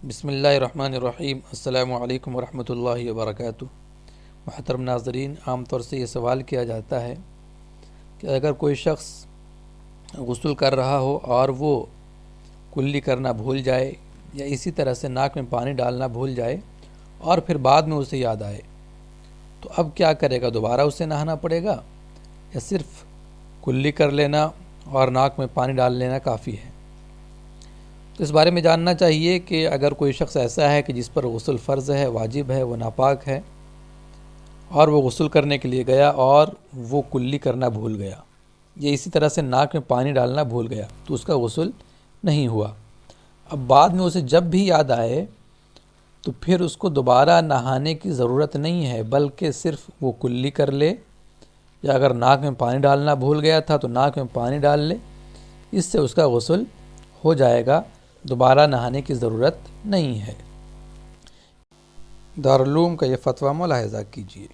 بسم اللہ الرحمن الرحیم۔ السلام علیکم ورحمۃ اللہ وبرکاتہ۔ محترم ناظرین، عام طور سے یہ سوال کیا جاتا ہے کہ اگر کوئی شخص غسل کر رہا ہو اور وہ کلی کرنا بھول جائے یا اسی طرح سے ناک میں پانی ڈالنا بھول جائے اور پھر بعد میں اسے یاد آئے تو اب کیا کرے گا؟ دوبارہ اسے نہانا پڑے گا یا صرف کلی کر لینا اور ناک میں پانی ڈال لینا کافی ہے؟ تو اس بارے میں جاننا چاہیے کہ اگر کوئی شخص ایسا ہے کہ جس پر غسل فرض ہے، واجب ہے، وہ ناپاک ہے اور وہ غسل کرنے کے لیے گیا اور وہ کلی کرنا بھول گیا یا اسی طرح سے ناک میں پانی ڈالنا بھول گیا تو اس کا غسل نہیں ہوا۔ اب بعد میں اسے جب بھی یاد آئے تو پھر اس کو دوبارہ نہانے کی ضرورت نہیں ہے، بلکہ صرف وہ کلی کر لے یا اگر ناک میں پانی ڈالنا بھول گیا تھا تو ناک میں پانی ڈال لے، اس سے اس کا غسل ہو جائے گا، دوبارہ نہانے کی ضرورت نہیں ہے۔ دارالعلوم کا یہ فتویٰ ملاحظہ کیجیے۔